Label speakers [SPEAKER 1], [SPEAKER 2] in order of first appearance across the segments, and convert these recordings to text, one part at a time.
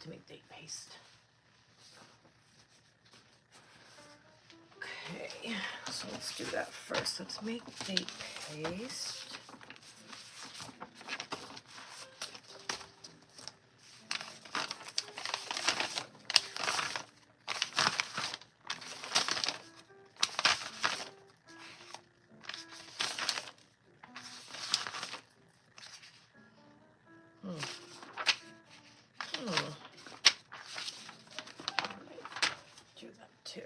[SPEAKER 1] to make date paste. Okay, so let's do that first. Let's make date paste. Do that too.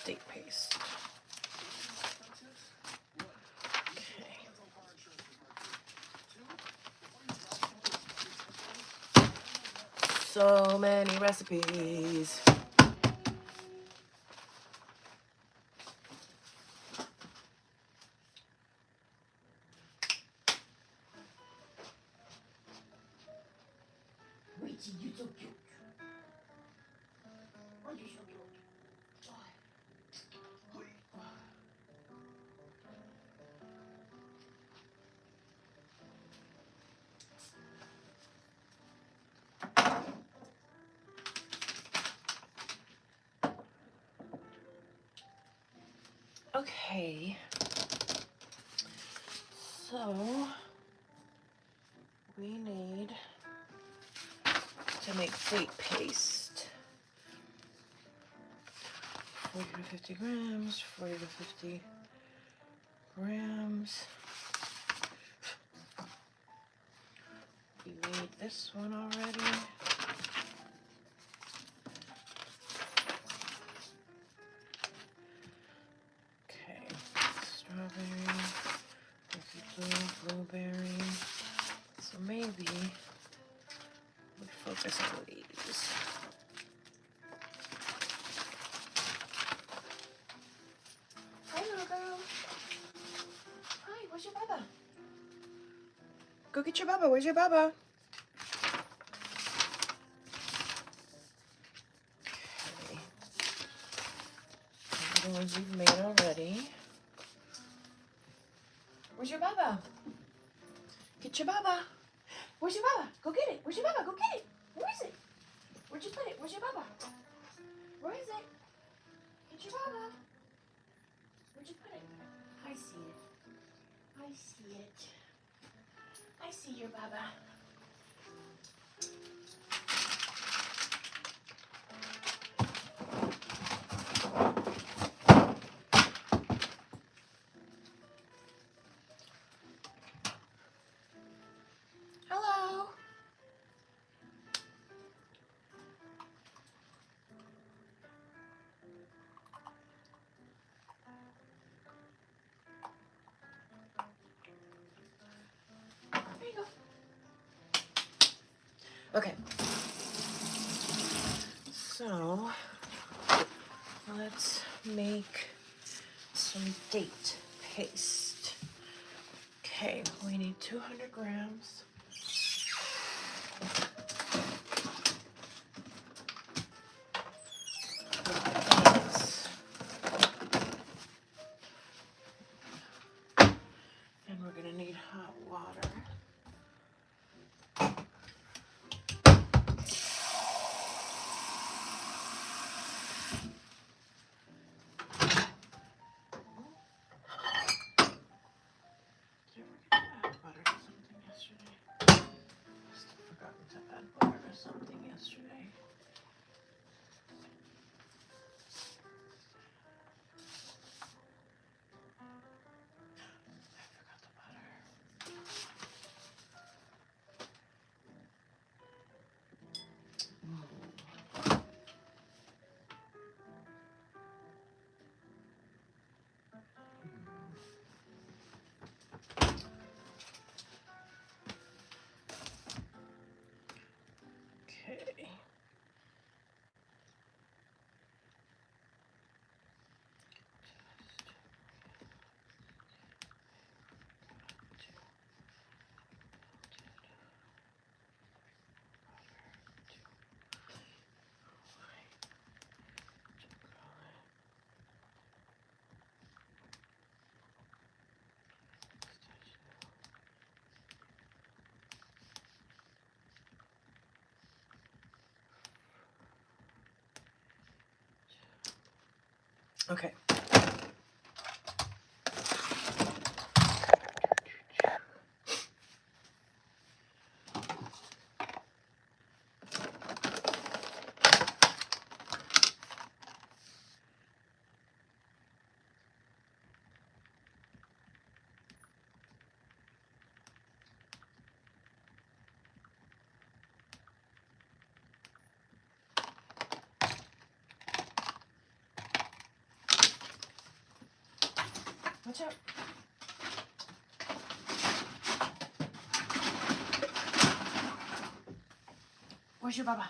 [SPEAKER 1] Date paste. Okay. So many recipes. Okay, so we need to make date paste. 40 to 50 grams, 40 to 50 grams. We made this one already. Okay, strawberry, blueberry. So maybe we focus on these. Hi, little girl. Hi, where's your baba? Go get your baba. Where's your baba? Okay. These are the ones we've made already. Where's your baba? Get your baba. Where's your baba? Go get it. Where's your baba? Go get it. Where is it? Where'd you put it? Where's your baba? Where is it? Get your baba. Where'd you put it? I see it. I see it. I see your baba. Hello. There you go. Okay. So let's make some date paste. Okay, we need 200 grams. And we're gonna need hot water. Okay. Okay. Watch out. Where's your baba?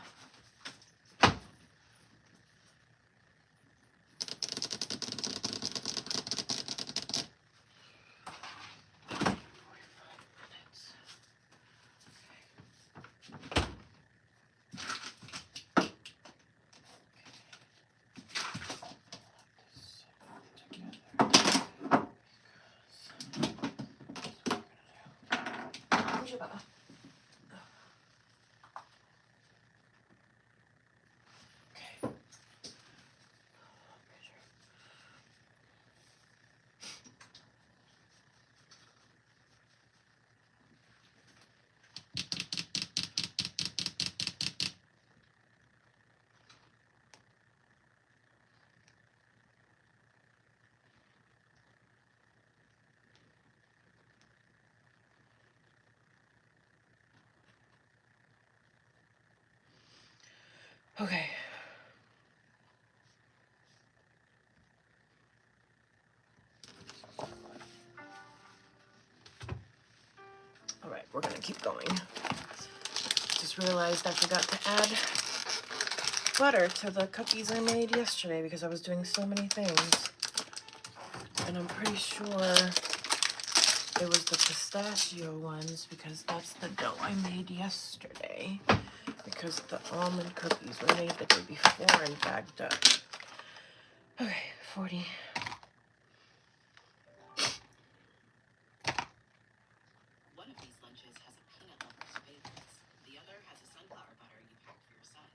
[SPEAKER 1] Where's your baba? Okay. Okay. All right, we're gonna keep going. Just realized I forgot to add butter to the cookies I made yesterday because I was doing so many things. And I'm pretty sure it was the pistachio ones because that's the dough I made yesterday. Because the almond cookies were made the day before and bagged up. Okay, 40.
[SPEAKER 2] One of these lunches has a peanut lover's favorites. The other has a sunflower butter you packed for your son.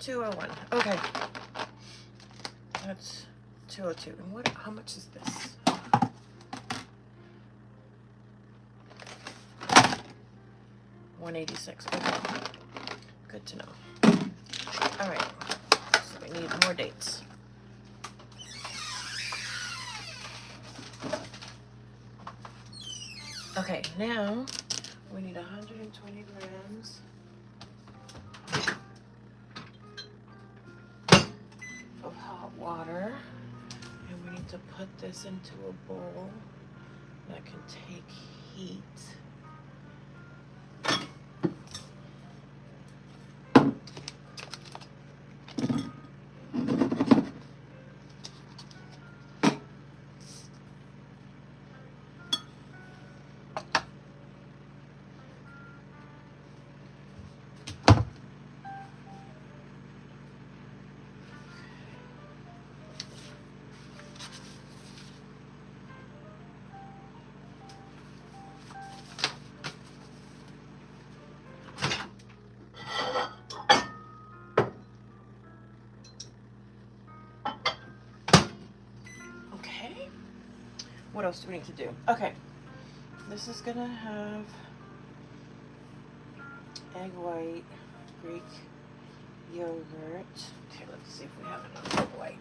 [SPEAKER 1] $201. Okay. That's 202. And what? How much is this? $186. Okay. Good to know. All right. So we need more dates. Okay, now we need 120 grams of hot water, and we need to put this into a bowl that can take heat. What else do we need to do? Okay, this is gonna have egg white, Greek yogurt. Okay, let's see if we have enough egg white.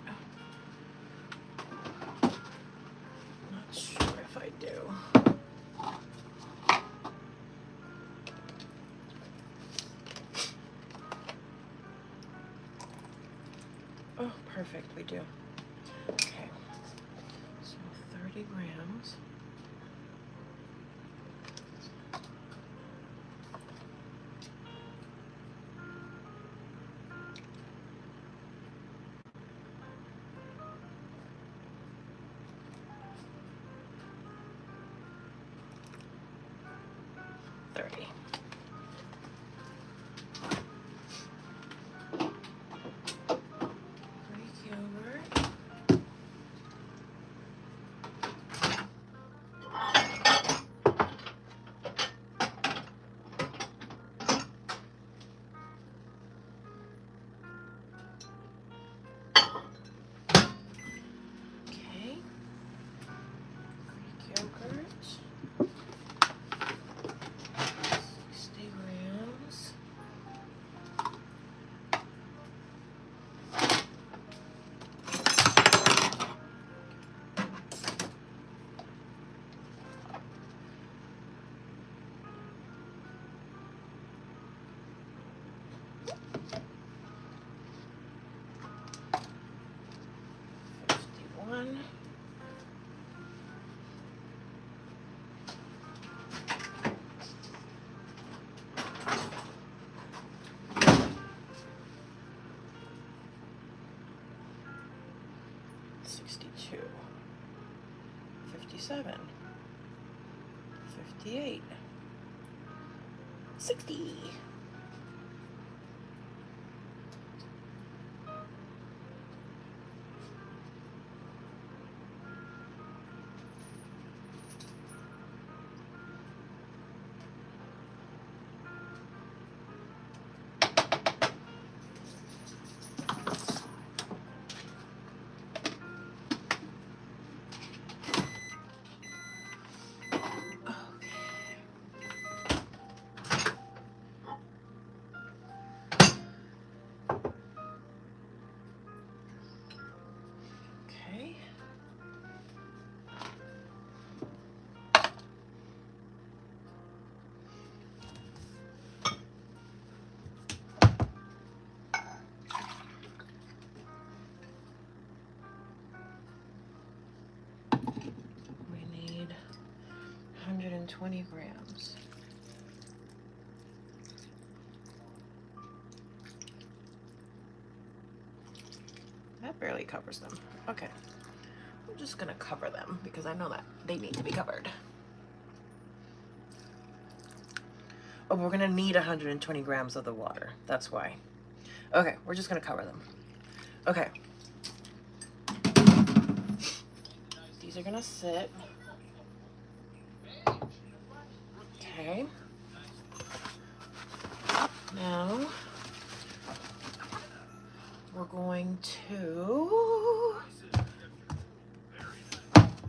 [SPEAKER 1] Not sure if I do. do. Okay. So 30 grams. Greek yogurt. Okay. Greek yogurt. 60 grams. One. $62, $57, $58, $60. Okay. We need 120 grams. That barely covers them. Okay. I'm just gonna cover them because I know that they need to be covered. Oh, we're gonna need 120 grams of the water. That's why. Okay, we're just gonna cover them. Okay. These are gonna sit. Okay. Now we're going to,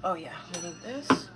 [SPEAKER 1] oh yeah, we need this.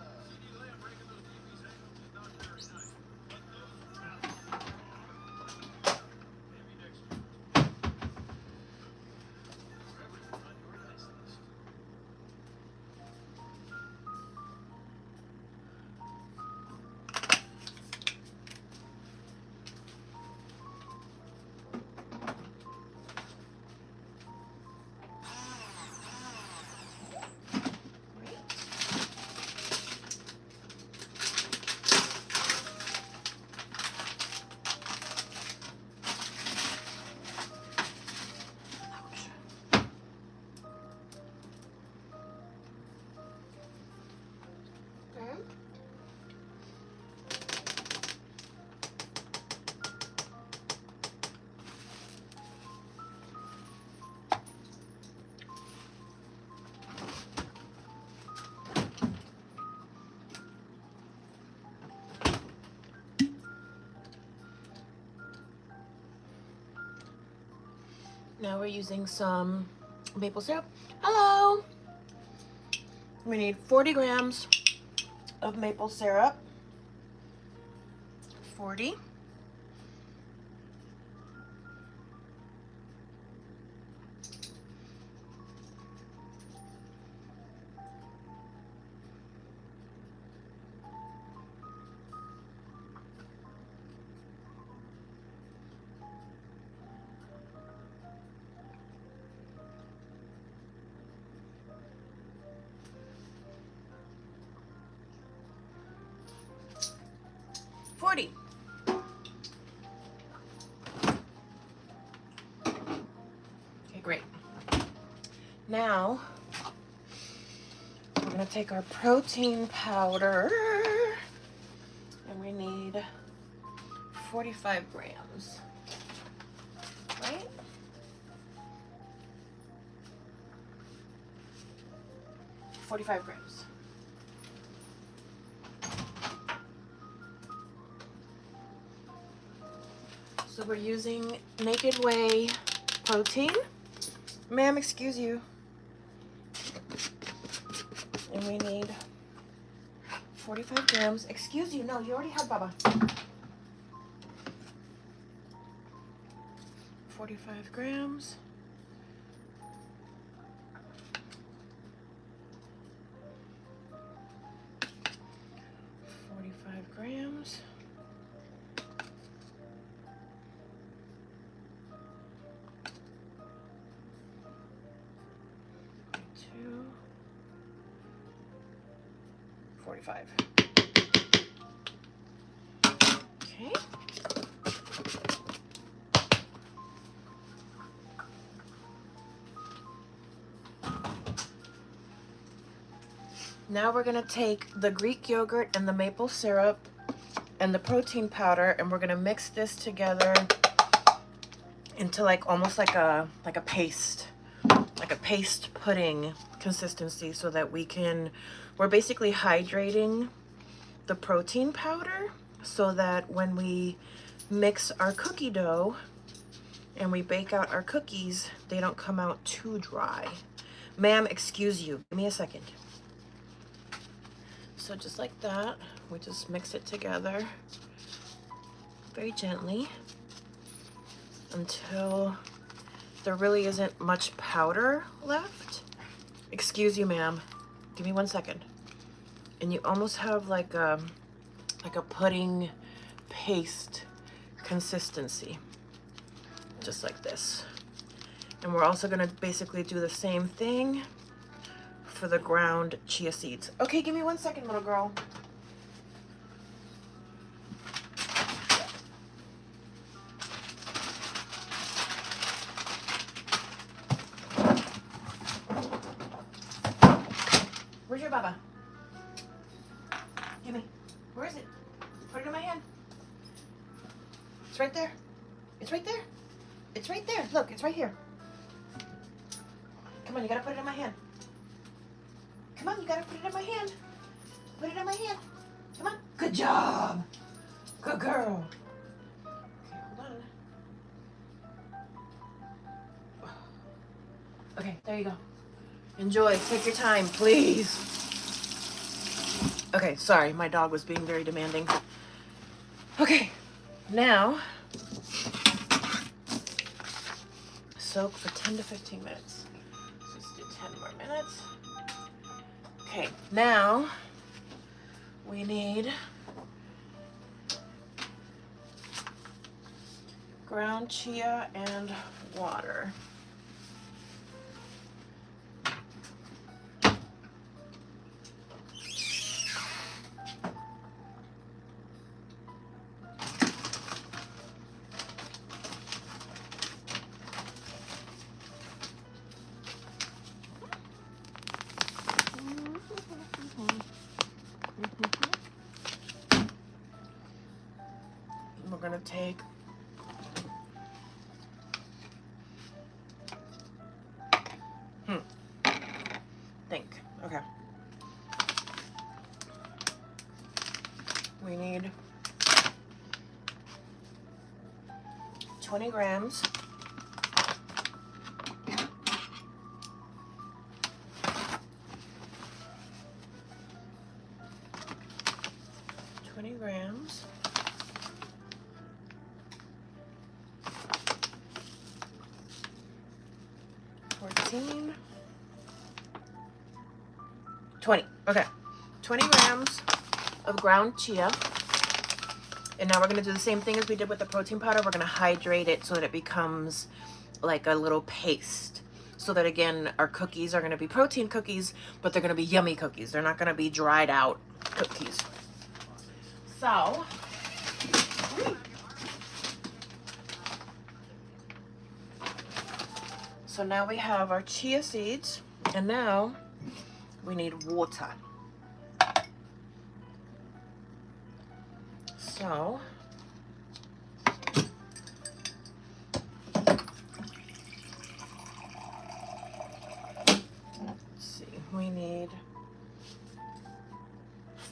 [SPEAKER 1] Now we're using some maple syrup. Hello! We need 40 grams of maple syrup. 40. 40. Okay, great. Now, we're gonna take our protein powder, and we need 45 grams, right? $45 grams. So we're using Naked Whey protein. Ma'am, excuse you. And we need 45 grams. Excuse you, no, you already had Baba. 45 grams. Grams. Two. 45. Okay. Now we're gonna take the Greek yogurt and the maple syrup and the protein powder, and we're gonna mix this together into like almost like a paste, like a paste pudding consistency, so that we're basically hydrating the protein powder so that when we mix our cookie dough and we bake out our cookies, they don't come out too dry. Ma'am, excuse you, give me a second. So just like that, we just mix it together very gently until there really isn't much powder left. Excuse you, ma'am. Give me 1 second. And you almost have like a pudding paste consistency, just like this. And we're also gonna basically do the same thing for the ground chia seeds. Okay, give me 1 second, little girl. Where's your Baba? Give me. Where is it? Put it in my hand. It's right there. It's right there. It's right there. Look, it's right here. Come on, you gotta put it in my hand. Come on, you gotta put it in my hand. Put it in my hand. Come on. Good job. Good girl. Okay, hold on. Okay, there you go. Enjoy. Take your time, please. Okay, sorry, my dog was being very demanding. Okay, now soak for 10 to 15 minutes. So let's do 10 more minutes. Okay, now we need ground chia and water. We're gonna take okay. We need 20 grams $14, 20. Okay, 20 grams of ground chia. And now we're gonna do the same thing as we did with the protein powder. We're gonna hydrate it so that it becomes like a little paste. So that again, our cookies are gonna be protein cookies, but they're gonna be yummy cookies. They're not gonna be dried out cookies. So, So now we have our chia seeds, and now we need water. So let's see, we need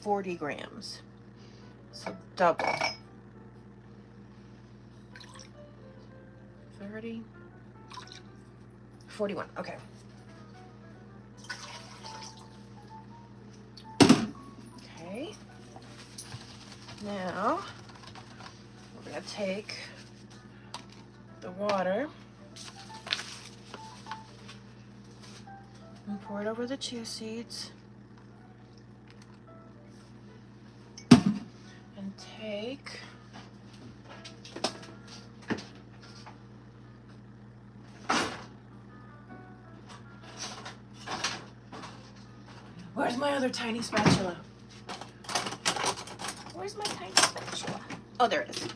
[SPEAKER 1] 40 grams. So double. 30, 41, okay. Okay. Now, we're gonna take the water and pour it over the chia seeds. And take where's my other tiny spatula? Where's my tiny spatula? Oh, there it is.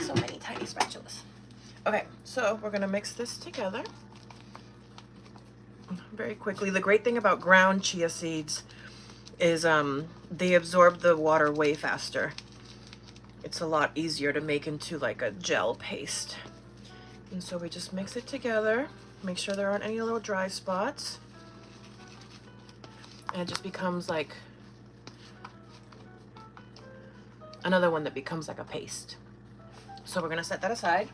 [SPEAKER 1] So many tiny spatulas. Okay, so we're gonna mix this together very quickly. The great thing about ground chia seeds is they absorb the water way faster. It's a lot easier to make into like a gel paste. And so we just mix it together, make sure there aren't any little dry spots. And it just becomes like another one that becomes like a paste. So we're gonna set that aside.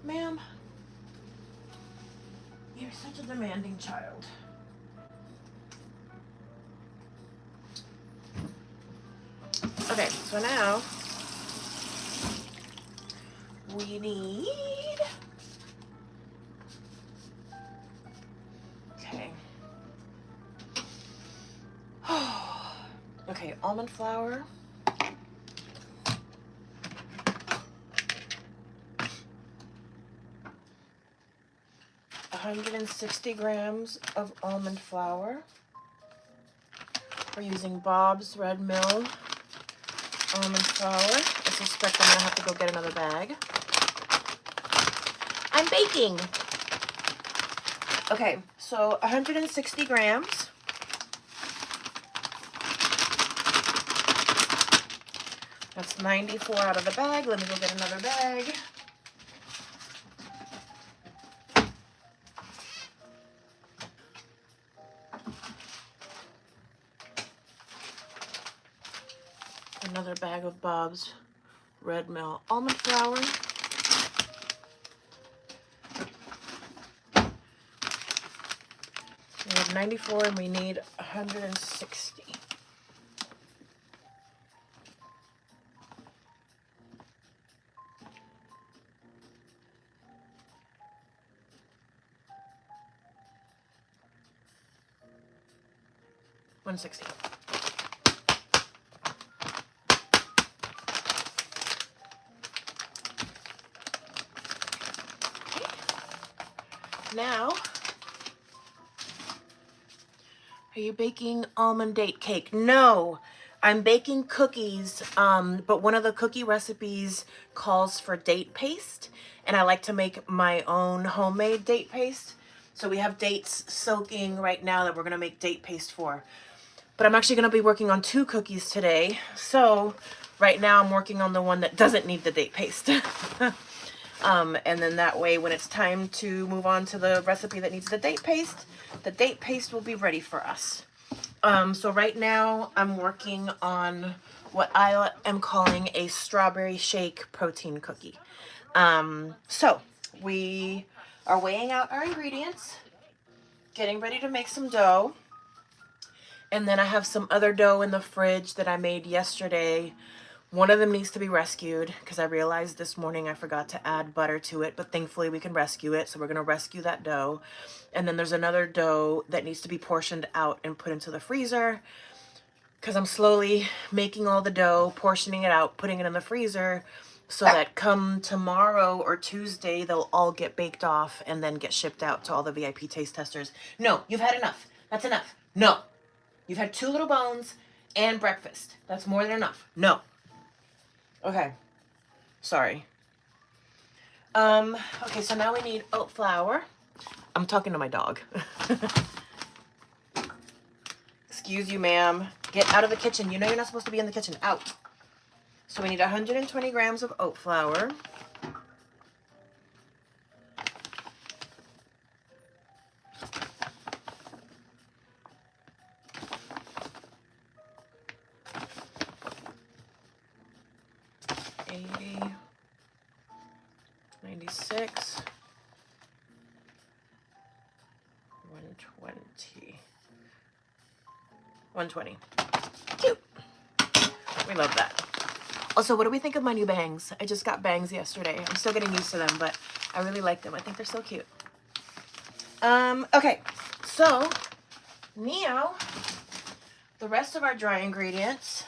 [SPEAKER 1] Ma'am, you're such a demanding child. Okay, so now we need, okay. Okay, almond flour. $160 grams of almond flour. We're using Bob's Red Mill almond flour. I suspect I'm gonna have to go get another bag. I'm baking. Okay, so 160 grams. That's 94 out of the bag. Let me go get another bag. Another bag of Bob's Red Mill almond flour. We have 94 and we need 160. $160. Now, are you baking almond date cake? No, I'm baking cookies, but one of the cookie recipes calls for date paste, and I like to make my own homemade date paste. So we have dates soaking right now that we're gonna make date paste for. But I'm actually gonna be working on 2 cookies today. So right now I'm working on the one that doesn't need the date paste. And then that way, when it's time to move on to the recipe that needs the date paste will be ready for us. So right now I'm working on what I am calling a strawberry shake protein cookie. So we are weighing out our ingredients, getting ready to make some dough. And then I have some other dough in the fridge that I made yesterday. One of them needs to be rescued because I realized this morning I forgot to add butter to it, but thankfully we can rescue it. So we're going to rescue that dough. And then there's another dough that needs to be portioned out and put into the freezer because I'm slowly making all the dough, portioning it out, putting it in the freezer so that come tomorrow or Tuesday, they'll all get baked off and then get shipped out to all the VIP taste testers. No, you've had enough. That's enough. No. You've had 2 little bones and breakfast. That's more than enough. No. Okay. Sorry. Okay, so now we need oat flour. I'm talking to my dog. Excuse you, ma'am. Get out of the kitchen. You know you're not supposed to be in the kitchen. Out. So we need 120 grams of oat flour. $80, $96, $120. $120. Cute. We love that. Also, what do we think of my new bangs? I just got bangs yesterday. I'm still getting used to them, but I really like them. I think they're so cute. Okay, so now the rest of our dry ingredients.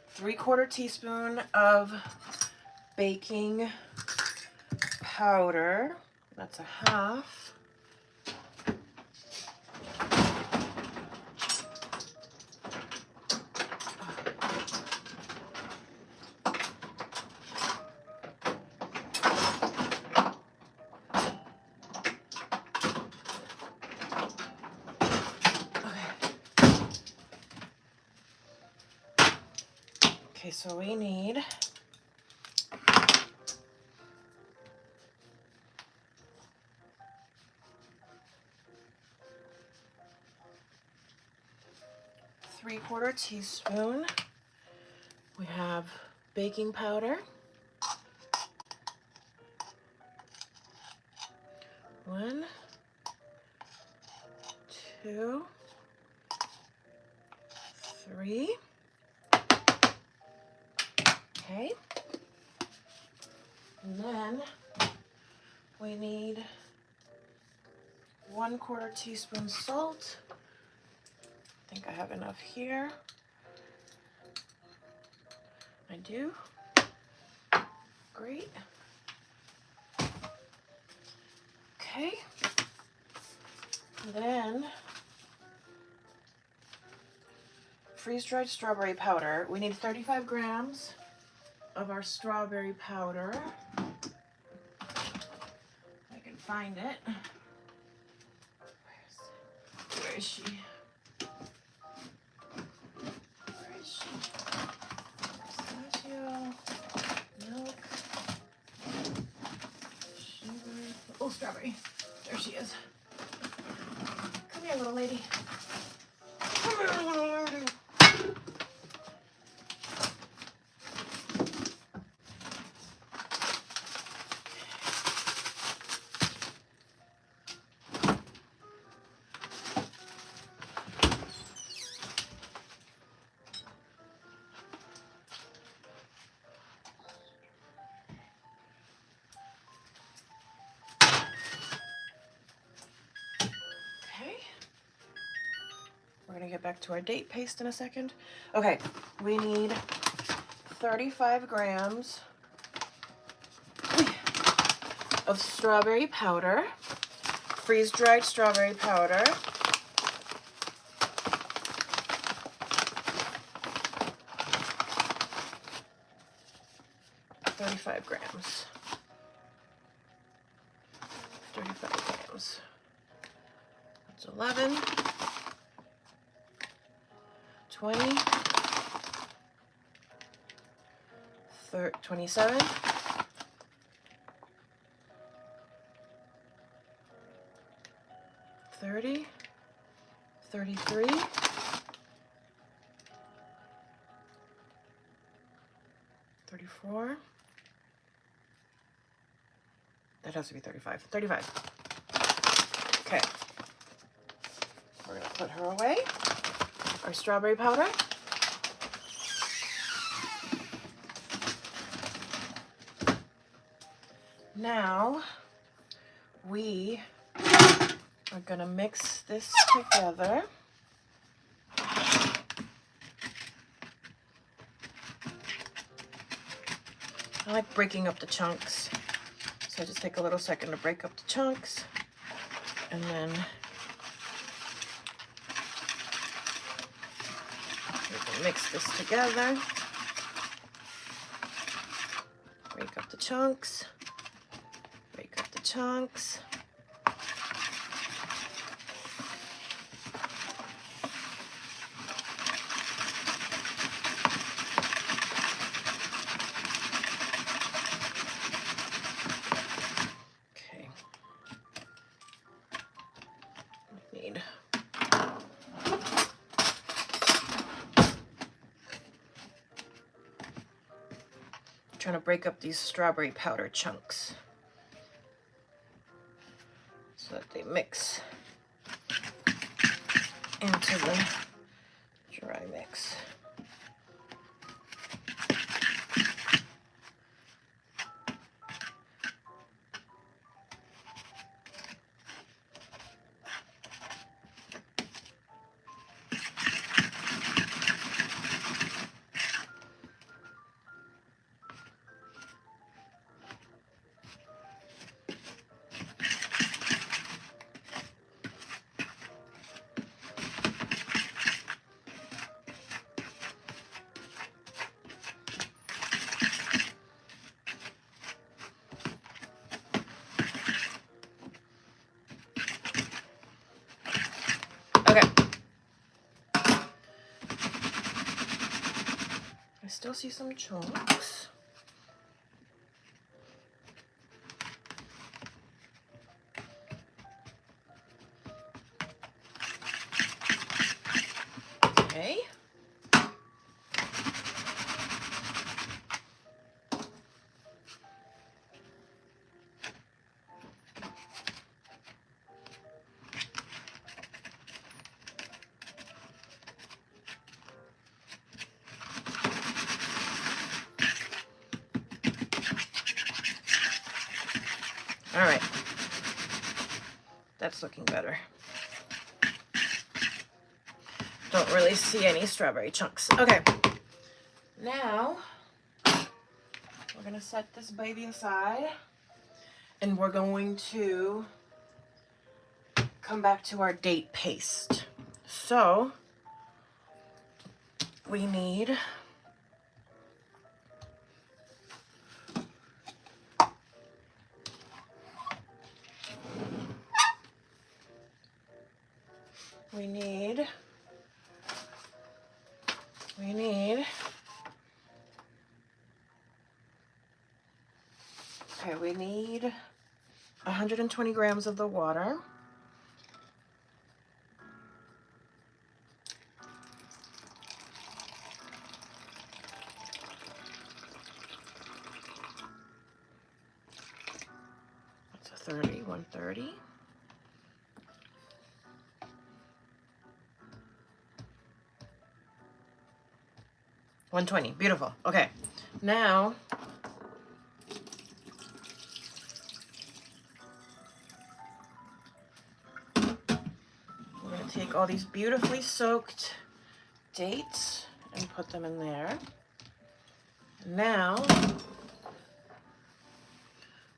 [SPEAKER 1] Three-quarter teaspoon of baking powder. That's a half. Okay, so we need three-quarter teaspoon. We have baking powder. 1, 2, 3. Okay. And then we need 1/4 teaspoon salt. I think I have enough here. I do. Great. Okay. Then freeze-dried strawberry powder. We need 35 grams of our strawberry powder. If I can find it. Where is she? Where is she? Pistachio, milk, sugar. Oh, strawberry. There she is. Come here, little lady. Come here, little lady. We're gonna get back to our date paste in a second. Okay, we need 35 grams of strawberry powder, freeze-dried strawberry powder. $35 grams. 35 grams. That's 11. 20, 27, 30, 33, 34. That has to be 35. 35. Okay. We're going to put her away. Our strawberry powder. Now we are gonna mix this together. I like breaking up the chunks. So I just take a little second to break up the chunks and then mix this together. Break up the chunks. Break up the chunks. Okay. Need trying to break up these strawberry powder chunks so that they mix into the dry mix. Okay. I still see some chunks. Okay. All right. That's looking better. Don't really see any strawberry chunks. Okay. Now, we're going to set this baby aside, and we're going to come back to our date paste. So, we need we need 120 grams of the water. That's a 130. 120, beautiful. Okay, now we're gonna take all these beautifully soaked dates and put them in there. Now,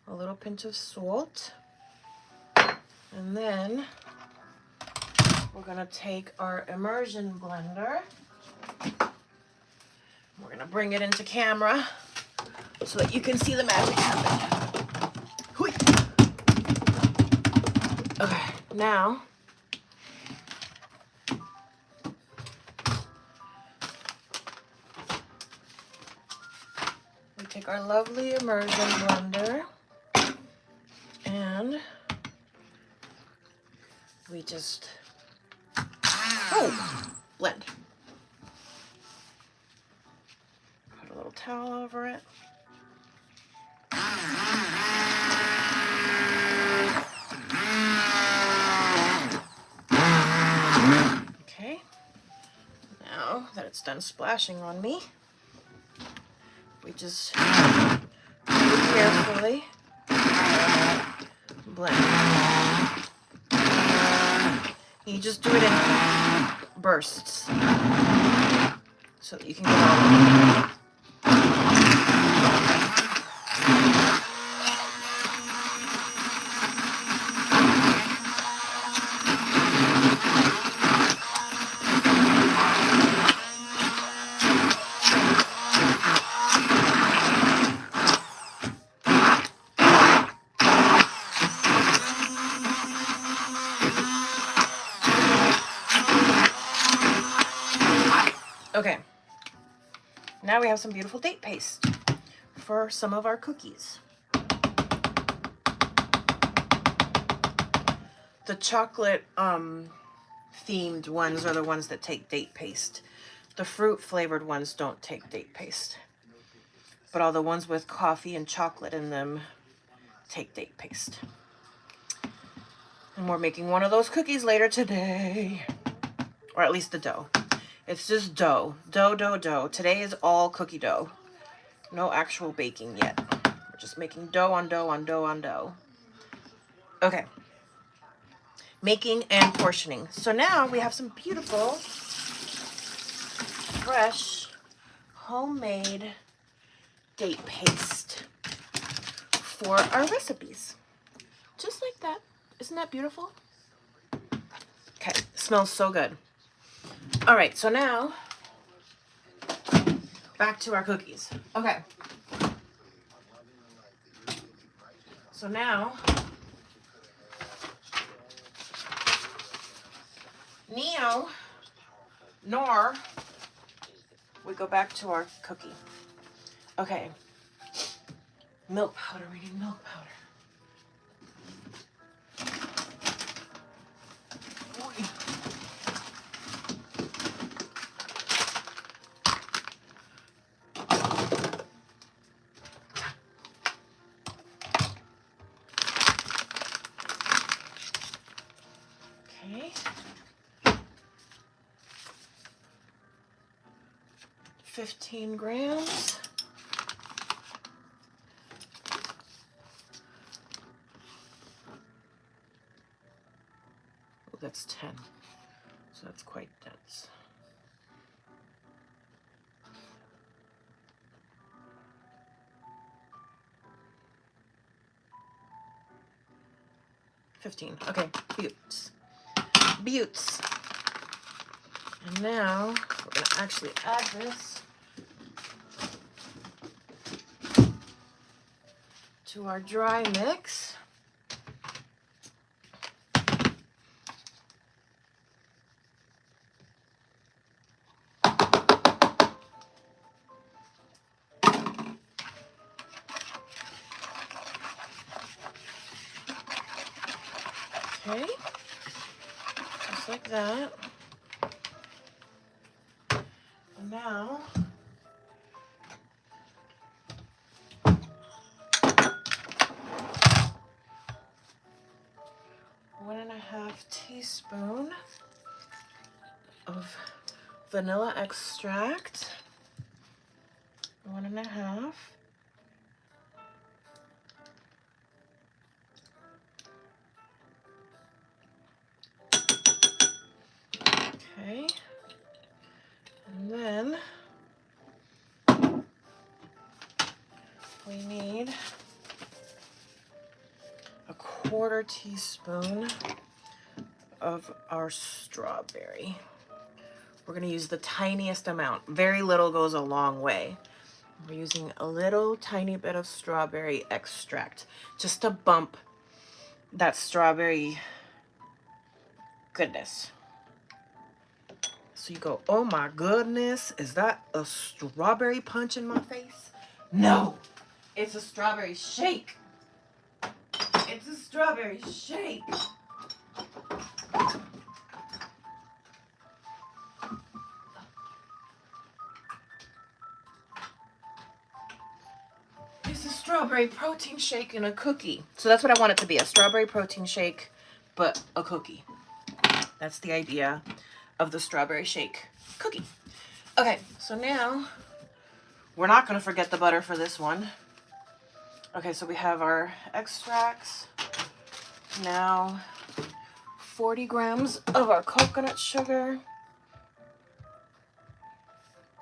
[SPEAKER 1] a little pinch of salt, and then we're gonna take our immersion blender. We're gonna bring it into camera so that you can see the magic happen. Hui. Okay, now we take our lovely immersion blender and we just blend. Put a little towel over it. Okay. Now that it's done splashing on me, we just really carefully blend. You just do it in bursts so that you can get all of it. Okay. Now we have some beautiful date paste for some of our cookies. The chocolate themed ones are the ones that take date paste. The fruit flavored ones don't take date paste. But all the ones with coffee and chocolate in them take date paste. And we're making one of those cookies later today. Or at least the dough. It's just dough. Dough. Today is all cookie dough. No actual baking yet. We're just making dough on dough on dough on dough. Okay. Making and portioning. So now we have some beautiful, fresh, homemade date paste for our recipes. Just like that. Isn't that beautiful? Okay, smells so good. All right, so now back to our cookies. Okay. So now nor we go back to our cookie. Okay. Milk powder. We need milk powder. Okay. 15 grams. Oh, that's 10. So that's quite dense. Okay, buttes. And now we're gonna actually add this to our dry mix. Okay, just like that. And now, one and a half teaspoon of vanilla extract. 1.5. Okay. And then we need a 1/4 teaspoon of our strawberry. We're going to use the tiniest amount. Very little goes a long way. We're using a little tiny bit of strawberry extract just to bump that strawberry goodness. So you go, oh my goodness, is that a strawberry punch in my face? No, it's a strawberry shake. It's a strawberry shake. It's a strawberry protein shake and a cookie. So that's what I want it to be, a strawberry protein shake, but a cookie. That's the idea of the strawberry shake cookie. Okay, so now we're not going to forget the butter for this one. Okay, so we have our extracts. Now 40 grams of our coconut sugar.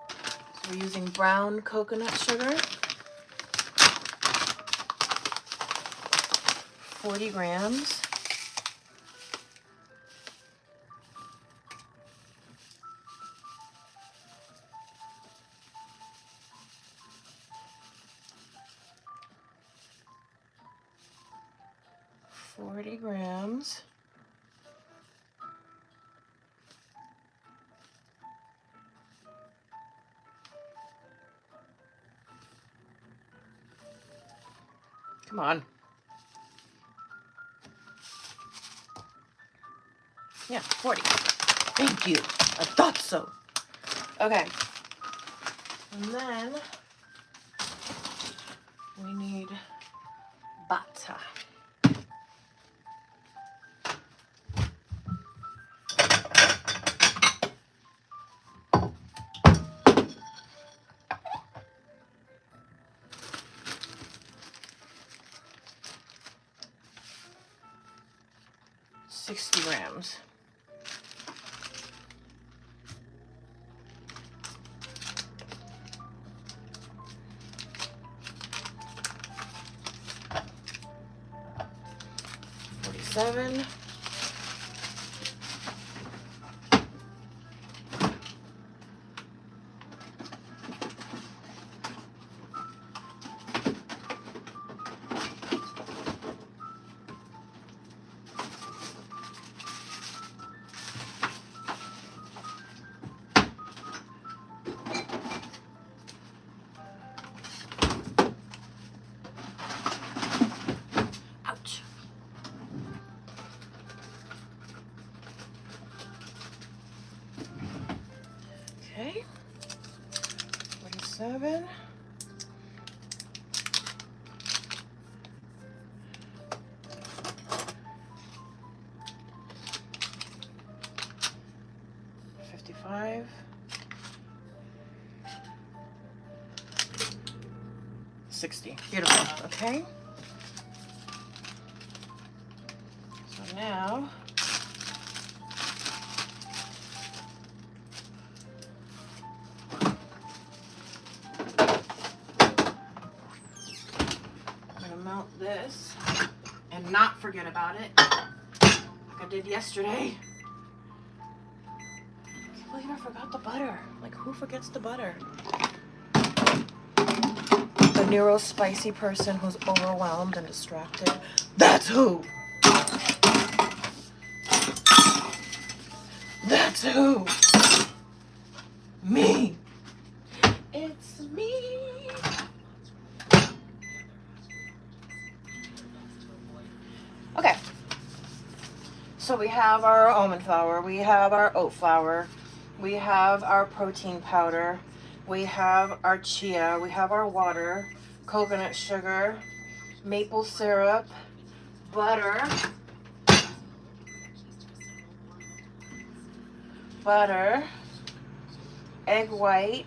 [SPEAKER 1] So we're using brown coconut sugar. 40 grams. Come on. Yeah, 40. Thank you. I thought so. Okay. And then we need butter. $60 grams. $47. Ouch. Okay. 47. $55. 60. Beautiful. Okay. So now I'm gonna melt this and not forget about it like I did yesterday. I can't believe I forgot the butter. Like, who forgets the butter? The neuro-spicy person who's overwhelmed and distracted. That's who! That's who! Me! It's me! Okay. So we have our almond flour, we have our oat flour, we have our protein powder, we have our chia, we have our water, coconut sugar, maple syrup, butter, egg white,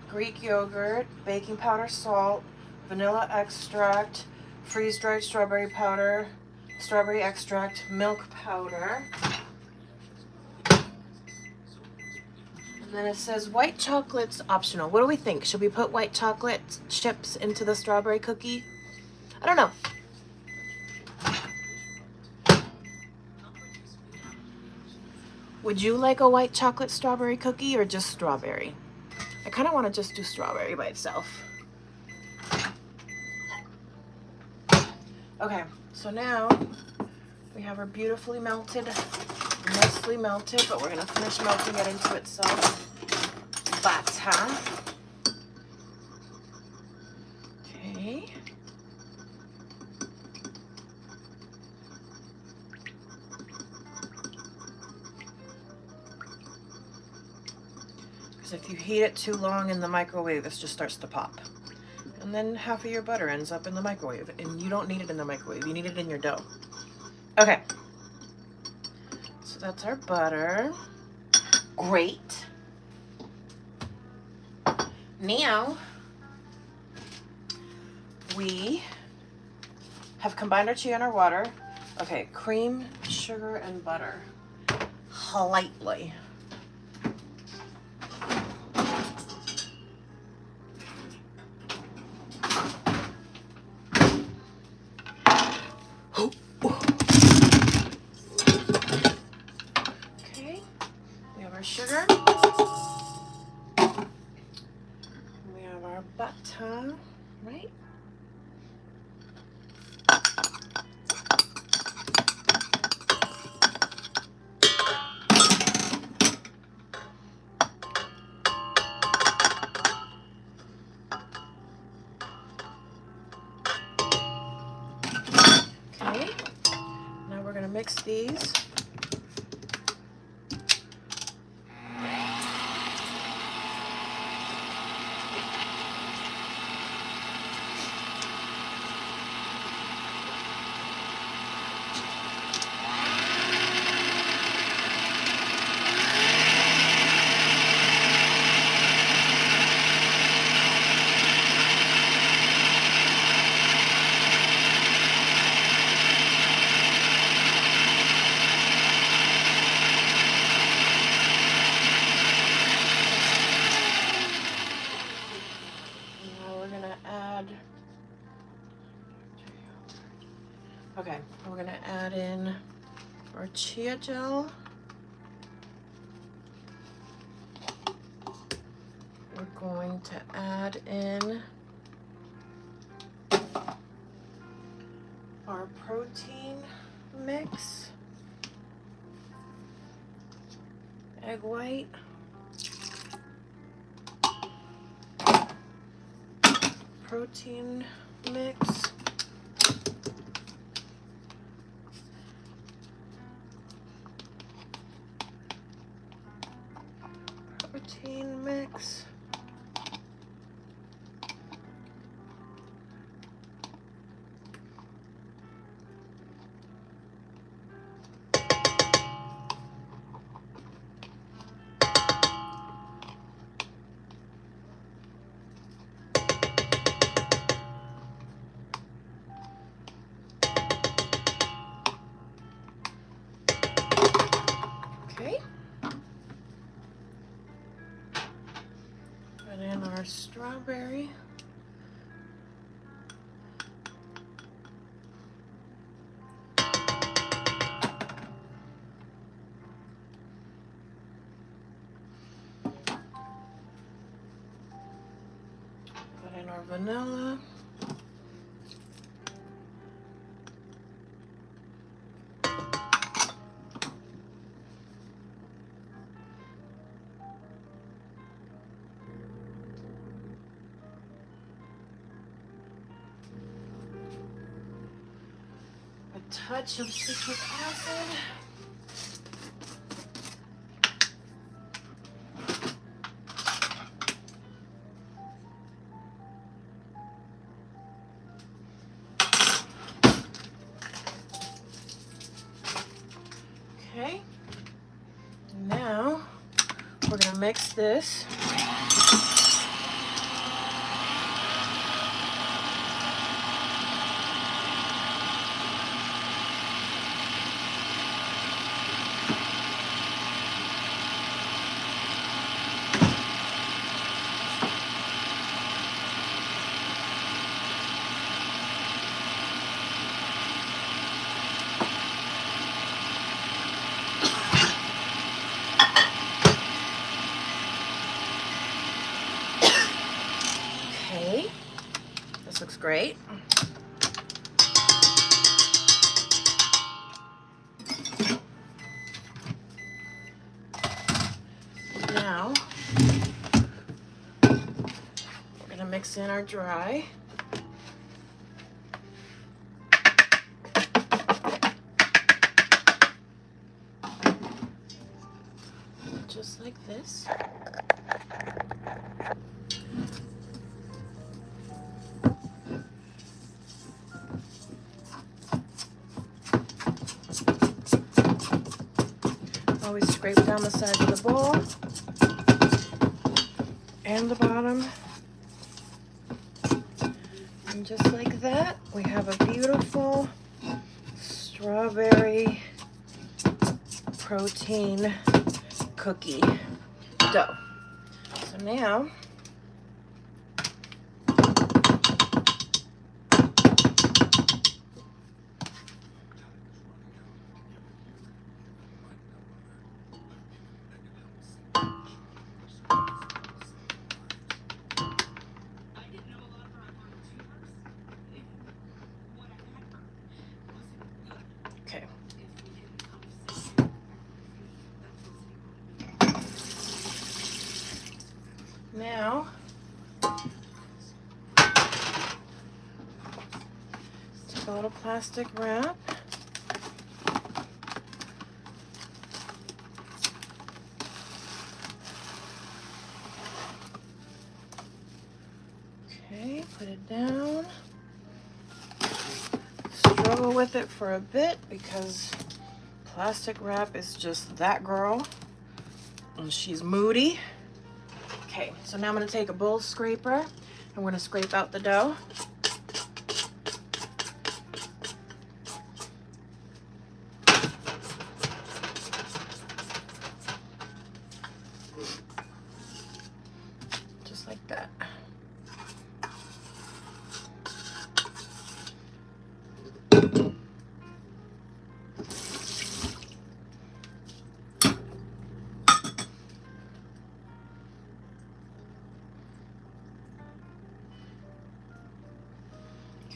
[SPEAKER 1] Greek yogurt, baking powder, salt, vanilla extract, freeze-dried strawberry powder, strawberry extract, milk powder. And then it says white chocolate's optional. What do we think? Should we put white chocolate chips into the strawberry cookie? I don't know. Would you like a white chocolate strawberry cookie or just strawberry? I kind of want to just do strawberry by itself. Okay, so now we have our beautifully melted, nicely melted, but we're going to finish melting it into itself. Butter. Okay. Because if you heat it too long in the microwave, this just starts to pop. And then half of your butter ends up in the microwave, and you don't need it in the microwave, you need it in your dough. Okay, so that's our butter. Great. Now, we have combined our chia and our water. Okay, cream, sugar, and butter. Lightly. Okay, we have our sugar. We have our butter, right? mix these. Okay, we're gonna add in our chia gel. We're going to add in our protein mix, egg white, protein mix, protein mix, okay, put in our strawberry, put in our vanilla, a touch of citric acid, okay, now we're gonna mix this. Okay, this looks great. Now, we're gonna mix in our dry. Just like this. Always scrape down the sides of the bowl and the bottom. And just like that, we have a beautiful strawberry protein cookie dough. So now, okay. Now, take a little plastic wrap, deal with it for a bit because plastic wrap is just that girl. And she's moody. Okay, so now I'm going to take a bowl scraper. I'm going to scrape out the dough. Just like that.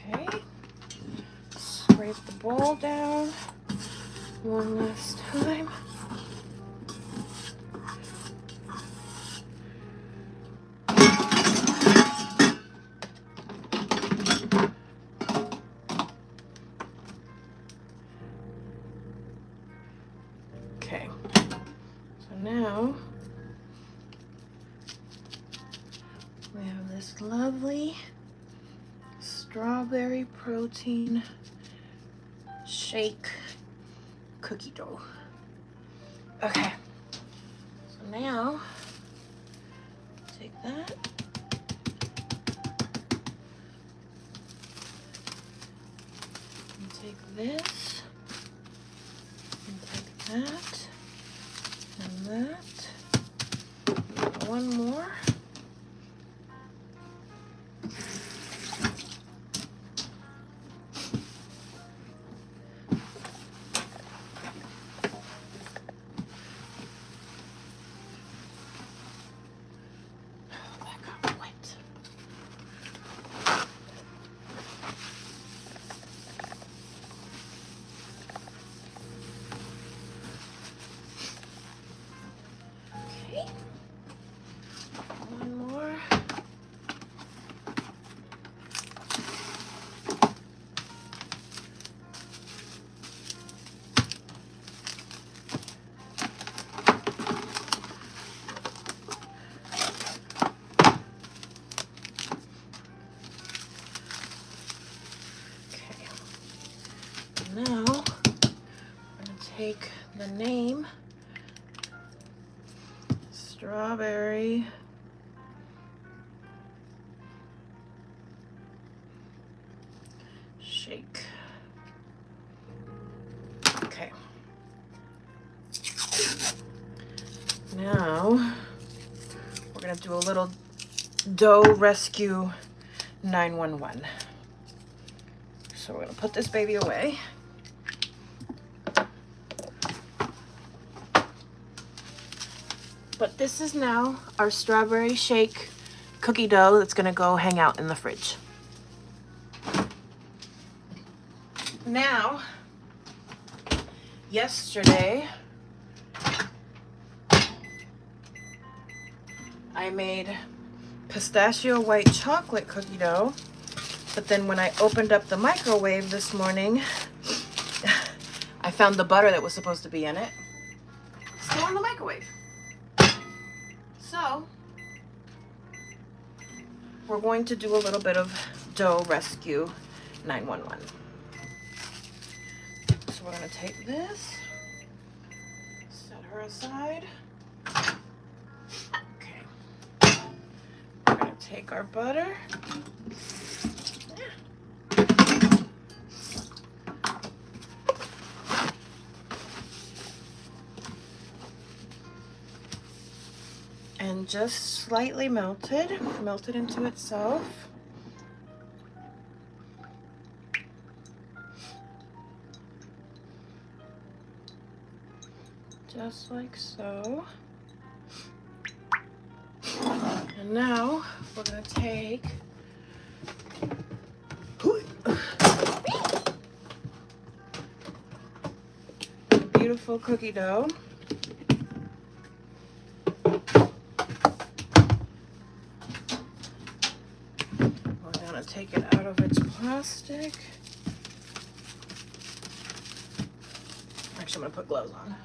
[SPEAKER 1] Okay, scrape the bowl down one last time. Okay, so now we have this lovely strawberry protein shake cookie dough. Okay, so now take that. And take this. And take that. And that. One more. One more. Okay. Now, I'm going to take the name Strawberry Shake. Okay. Now, we're going to do a little dough rescue 911. So we're going to put this baby away. But this is now our strawberry shake cookie dough that's going to go hang out in the fridge. Now, yesterday, I made pistachio white chocolate cookie dough, but then when I opened up the microwave this morning, I found the butter that was supposed to be in it still in the microwave. So, we're going to do a little bit of dough rescue 911. So we're going to take this, set her aside. Okay. We're going to take our butter. And just slightly melt it into itself. Just like so. And now we're going to take beautiful cookie dough. We're going to take it out of its plastic. Actually, I'm going to put gloves on.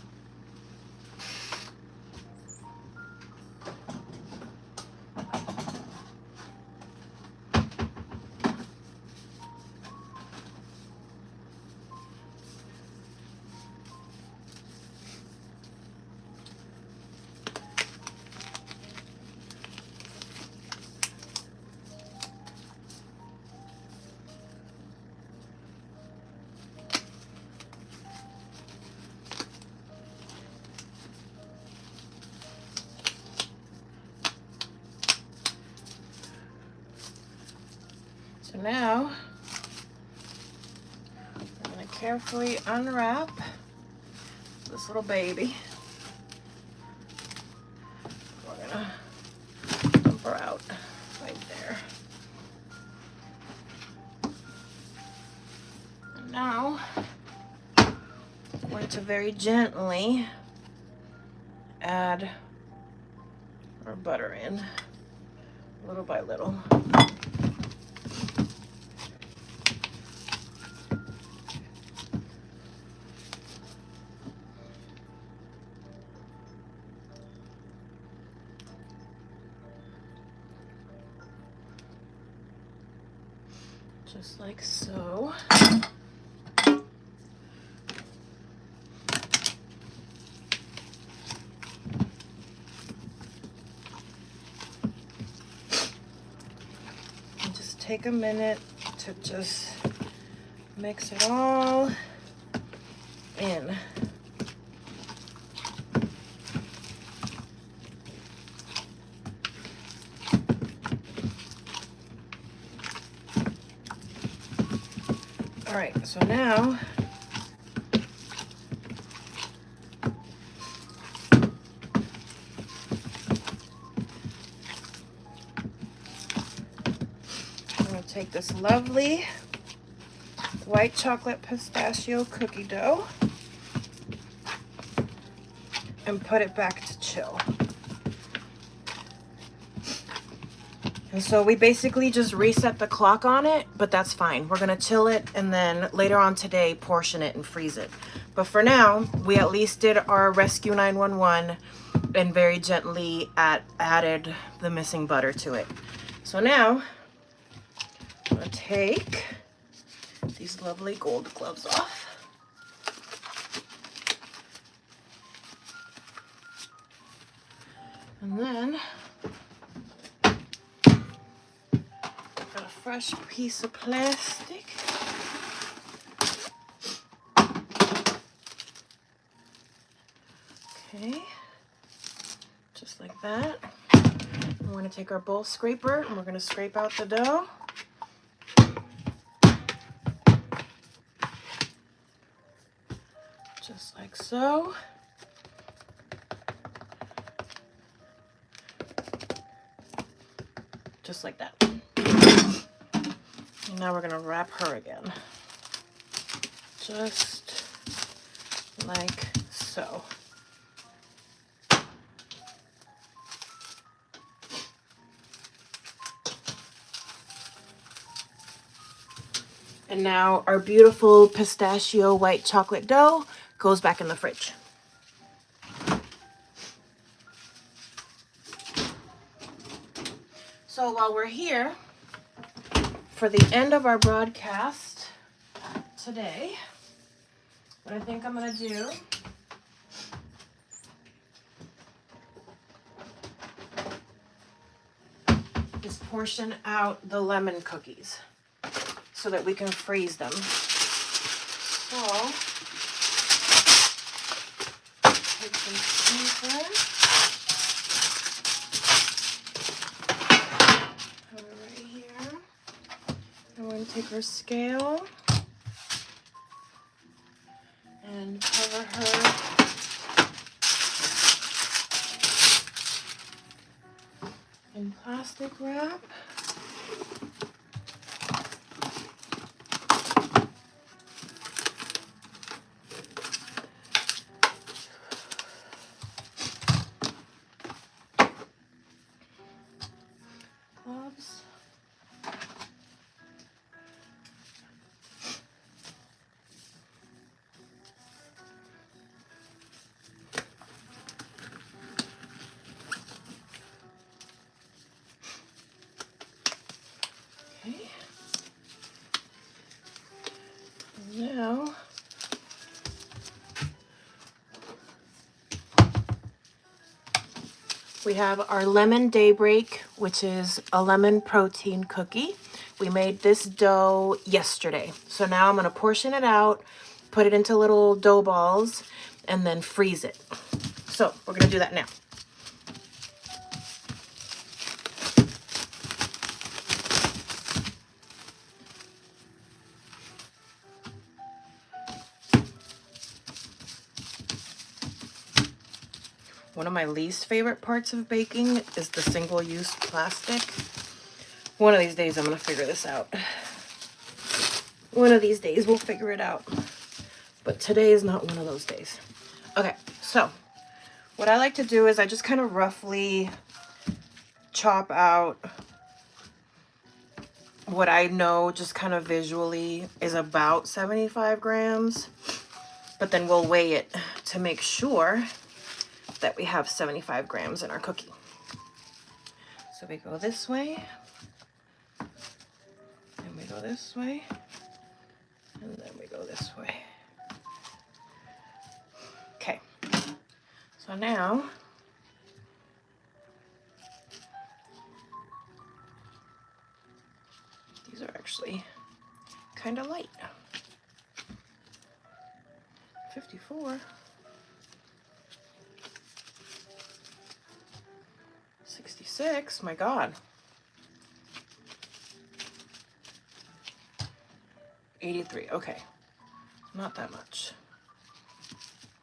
[SPEAKER 1] carefully unwrap this little baby. We're gonna dump her out right there. And now I'm going to very gently add our butter in, little by little. Just like so. And just take a minute to just mix it all in. All right, so now I'm going to take this lovely white chocolate pistachio cookie dough and put it back to chill. And so we basically just reset the clock on it, but that's fine. We're gonna chill it and then later on today portion it and freeze it. But for now, we at least did our Rescue 911 and very gently added the missing butter to it. So now I'm gonna take these lovely gold gloves off. And then got a fresh piece of plastic. Okay, just like that. We're going to take our bowl scraper and we're going to scrape out the dough. Just like so. Just like that. And now we're going to wrap her again. Just like so. And now our beautiful pistachio white chocolate dough goes back in the fridge. So while we're here, for the end of our broadcast today, what I think I'm gonna do is portion out the lemon cookies so that we can freeze them. So, take some paper, put it right here. I'm going to take our scale and cover her in plastic wrap. Gloves. Okay. Now we have our lemon daybreak, which is a lemon protein cookie. We made this dough yesterday. So now I'm going to portion it out, put it into little dough balls, and then freeze it. So we're going to do that now. One of my least favorite parts of baking is the single-use plastic. One of these days I'm going to figure this out. One of these days we'll figure it out. But today is not one of those days. Okay, so what I like to do is I just kind of roughly chop out what I know just kind of visually is about 75 grams. But then we'll weigh it to make sure that we have 75 grams in our cookie. So we go this way, and we go this way, and then we go this way. Okay, so now these are actually kind of light. 54. 66, my God. 83, okay. Not that much.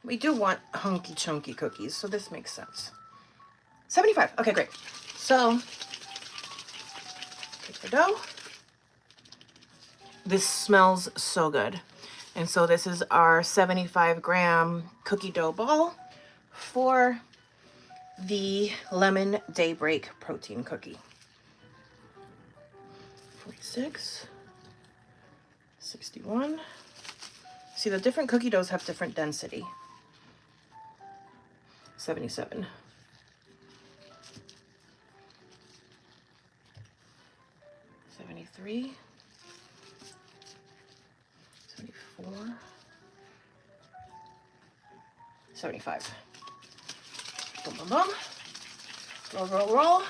[SPEAKER 1] We do want hunky chunky cookies, so this makes sense. 75, okay, great. So, take the dough. This smells so good. And so this is our 75-gram cookie dough ball for the lemon daybreak protein cookie. 46, 61. See, the different cookie doughs have different density. 77. 73. 74. 75. Boom, boom, boom. Roll, roll, roll.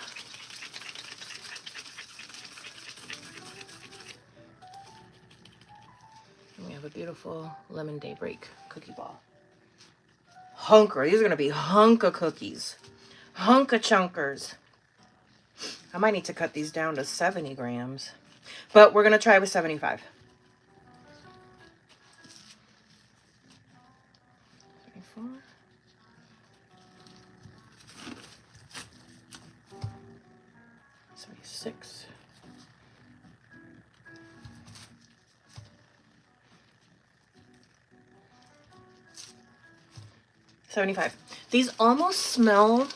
[SPEAKER 1] And we have a beautiful lemon daybreak cookie ball. Hunker. These are going to be hunka cookies. Hunka chunkers. I might need to cut these down to 70 grams. But we're going to try with 75. 74. 76. 75. These almost smell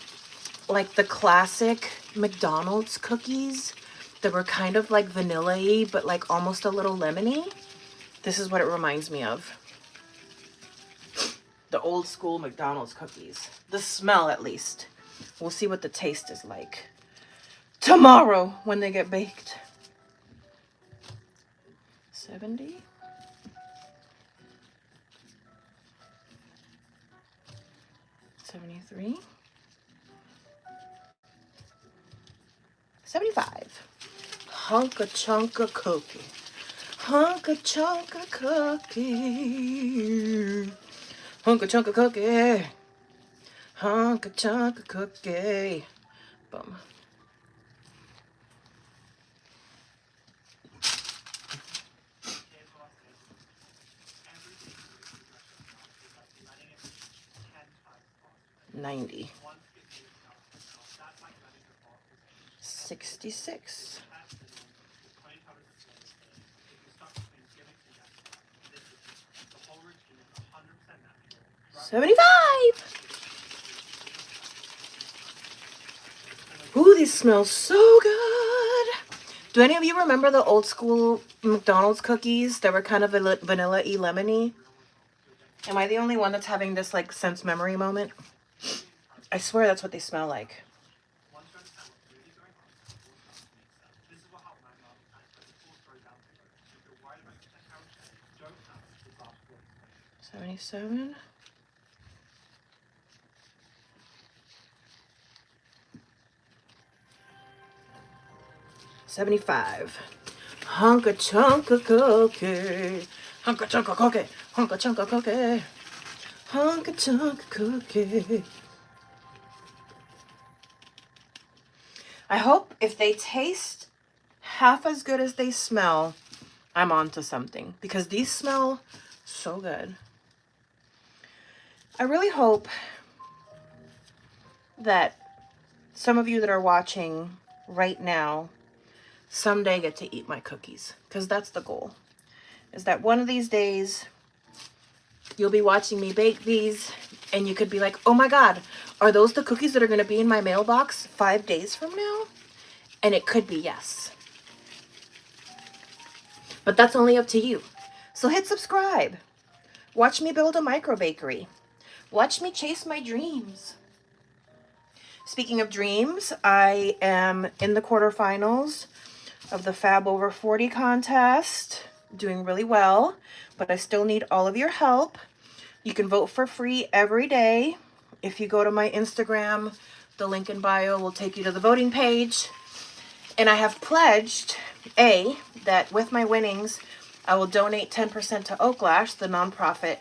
[SPEAKER 1] like the classic McDonald's cookies that were kind of like vanilla-y, but like almost a little lemony. This is what it reminds me of. The old school McDonald's cookies. The smell, at least. We'll see what the taste is like tomorrow when they get baked. 70. 73. 75. Hunka chunka cookie. Hunka chunka cookie. Hunka chunka cookie. Hunka chunka cookie. Boom. $90. 66. 75. Ooh, these smell so good. Do any of you remember the old school McDonald's cookies that were kind of vanilla-y, lemony? Am I the only one that's having this like sense memory moment? I swear that's what they smell like. $77. 75. Hunka chunka cookie. Hunka chunka cookie. Hunka chunka cookie. Hunka chunka cookie. I hope if they taste half as good as they smell, I'm onto something, because these smell so good. I really hope that some of you that are watching right now someday get to eat my cookies, because that's the goal, is that one of these days you'll be watching me bake these and you could be like, oh my God, are those the cookies that are going to be in my mailbox 5 days from now? And it could be yes. But that's only up to you. So hit subscribe. Watch me build a micro bakery. Watch me chase my dreams. Speaking of dreams, I am in the quarterfinals of the Fab Over 40 contest. Doing really well, but I still need all of your help. You can vote for free every day. If you go to my Instagram, the link in bio will take you to the voting page. And I have pledged, that with my winnings, I will donate 10% to Oaklash, the nonprofit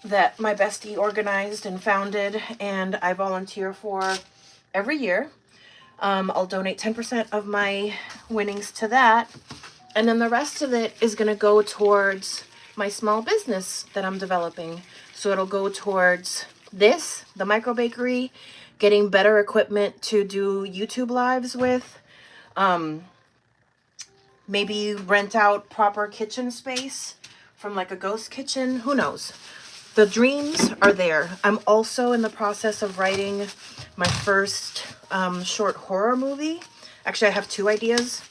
[SPEAKER 1] that my bestie organized and founded, and I volunteer for every year. I'll donate 10% of my winnings to that. And then the rest of it is going to go towards my small business that I'm developing. So it'll go towards this, the micro bakery, getting better equipment to do YouTube lives with, maybe rent out proper kitchen space from like a ghost kitchen, who knows. The dreams are there. I'm also in the process of writing my first short horror movie. Actually, I have 2 ideas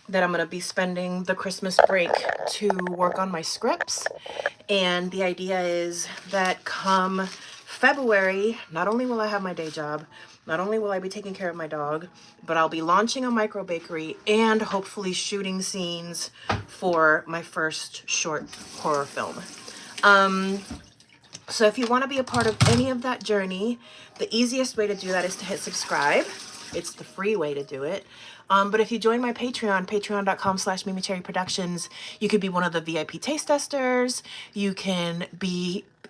[SPEAKER 1] that I'm going to be spending the Christmas break to work on my scripts. And the idea is that come February, not only will I have my day job, not only will I be taking care of my dog, but I'll be launching a micro bakery and hopefully shooting scenes for my first short horror film. So if you want to be a part of any of that journey, the easiest way to do that is to hit subscribe. It's the free way to do it. But if you join my Patreon, patreon.com/MeMeCherry Productions, you could be one of the VIP taste testers. You can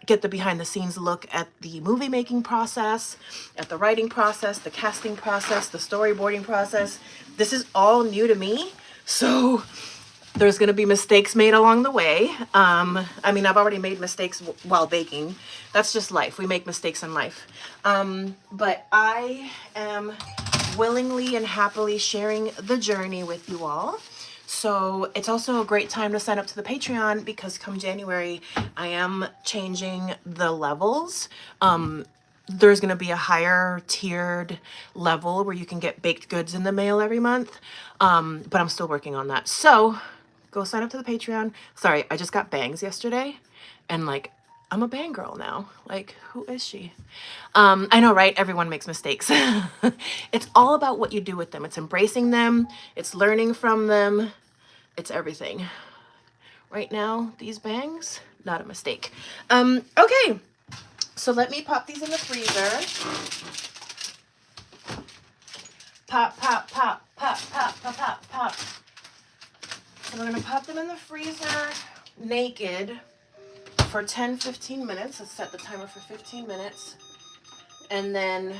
[SPEAKER 1] get the behind the scenes look at the movie making process, at the writing process, the casting process, the storyboarding process. This is all new to me. So there's going to be mistakes made along the way. I mean, I've already made mistakes while baking. That's just life. We make mistakes in life. But I am willingly and happily sharing the journey with you all. So it's also a great time to sign up to the Patreon, because come January, I am changing the levels. There's going to be a higher tiered level where you can get baked goods in the mail every month. But I'm still working on that. So go sign up to the Patreon. Sorry, I just got bangs yesterday, and like, I'm a bang girl now. Like, who is she? I know, right? Everyone makes mistakes. It's all about what you do with them. It's embracing them. It's learning from them. It's everything. Right now, these bangs, not a mistake. Okay. So let me pop these in the freezer. Pop, pop, pop, pop, pop, pop, pop, pop. So we're going to pop them in the freezer naked for 10-15 minutes. Let's set the timer for 15 minutes. And then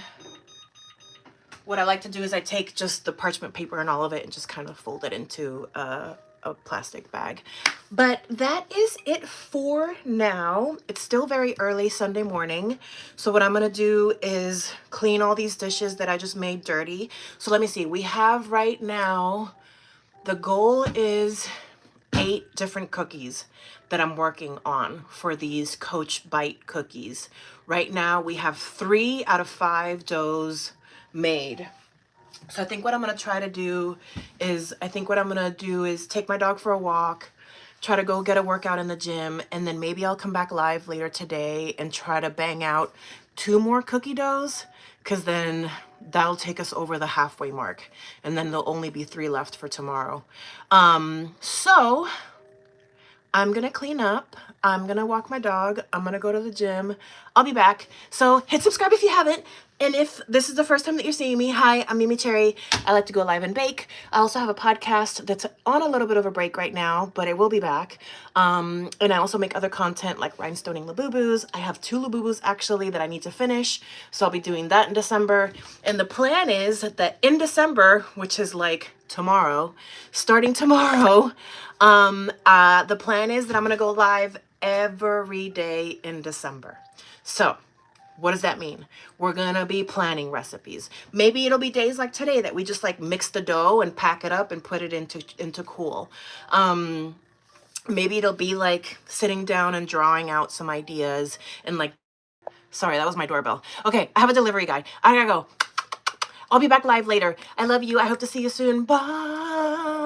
[SPEAKER 1] what I like to do is I take just the parchment paper and all of it and just kind of fold it into a plastic bag. But that is it for now. It's still very early Sunday morning. So what I'm going to do is clean all these dishes that I just made dirty. So let me see. We have right now, the goal is 8 different cookies that I'm working on for these Coach Bite cookies. Right now we have 3 out of 5 doughs made. So I think what I'm going to try to do is, take my dog for a walk, try to go get a workout in the gym, and then maybe I'll come back live later today and try to bang out 2 more cookie doughs, because then that'll take us over the halfway mark, and then there'll only be 3 left for tomorrow. So I'm going to clean up. I'm going to walk my dog. I'm going to go to the gym. I'll be back. So hit subscribe if you haven't. And if this is the first time that you're seeing me, hi, I'm MeMeCherry. I like to go live and bake. I also have a podcast that's on a little bit of a break right now, but it will be back. And I also make other content like rhinestoning Labubu's. I have 2 Labubu's actually that I need to finish. So I'll be doing that in December. And the plan is that in December, which is like tomorrow, starting tomorrow, the plan is that I'm going to go live every day in December. So What does that mean? We're gonna be planning recipes. Maybe it'll be days like today that we just like mix the dough and pack it up and put it into Cool. Maybe it'll be like sitting down and drawing out some ideas and like, sorry, that was my doorbell. Okay, I have a delivery guy. I gotta go. I'll be back live later. I love you. I hope to see you soon. Bye.